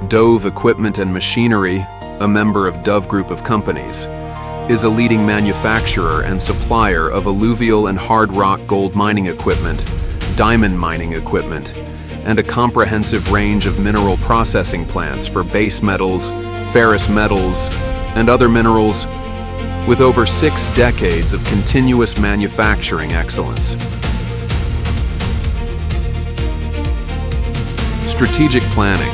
Dove Equipment and Machinery, a member of Dove Group of Companies, is a leading manufacturer and supplier of alluvial and hard rock gold mining equipment, diamond mining equipment, and a comprehensive range of mineral processing plants for base metals, ferrous metals, and other minerals, with over 6 decades of continuous manufacturing excellence. Strategic planning,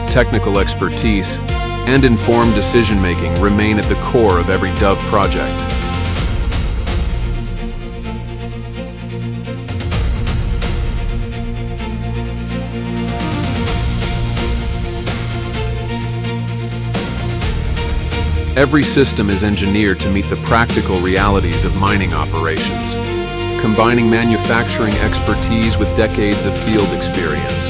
technical expertise, and informed decision-making remain at the core of every Dove project. Every system is engineered to meet the practical realities of mining operations, combining manufacturing expertise with decades of field experience.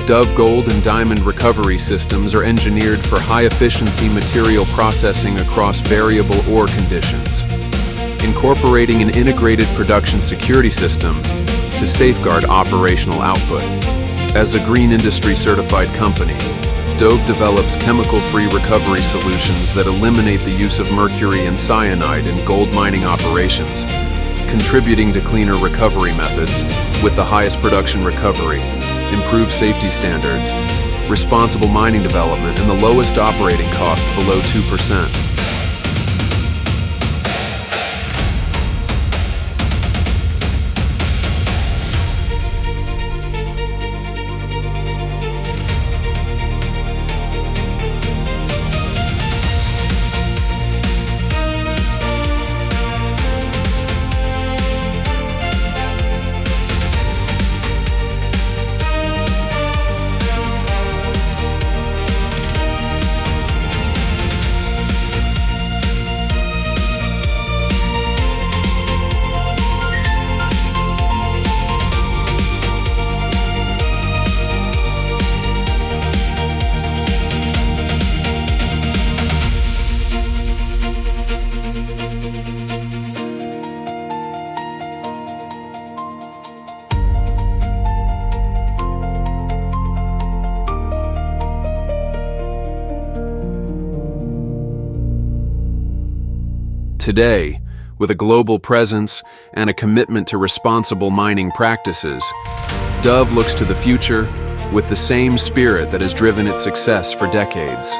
Dove gold and diamond recovery systems are engineered for high-efficiency material processing across variable ore conditions, incorporating an integrated production security system to safeguard operational output. As a green industry certified company, Dove develops chemical-free recovery solutions that eliminate the use of mercury and cyanide in gold mining operations, contributing to cleaner recovery methods with the highest production recovery, improved safety standards, responsible mining development, and the lowest operating cost below 2%. Today, with a global presence and a commitment to responsible mining practices, Dove looks to the future with the same spirit that has driven its success for decades.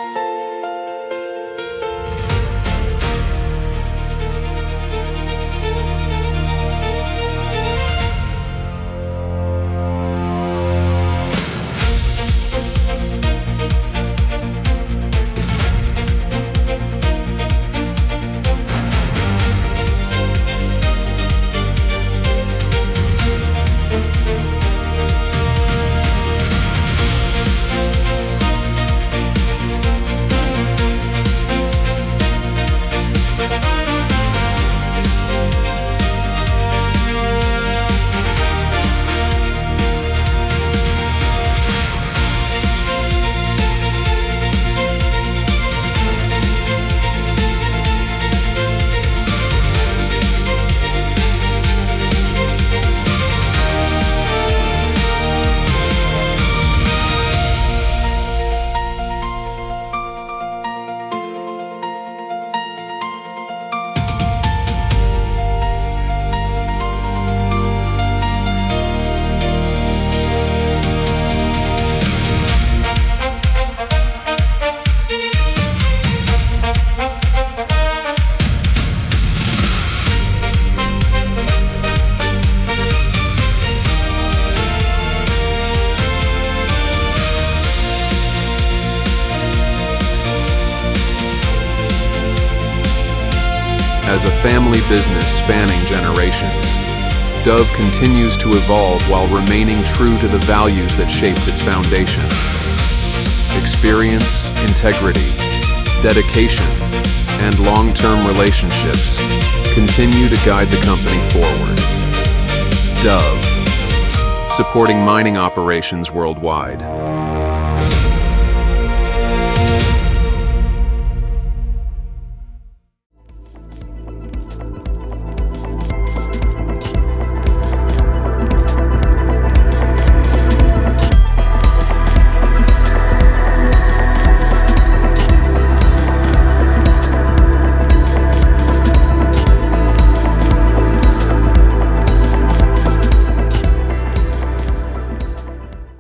As a family business spanning generations, Dove continues to evolve while remaining true to the values that shaped its foundation. Experience, integrity, dedication, and long-term relationships continue to guide the company forward. Dove, supporting mining operations worldwide.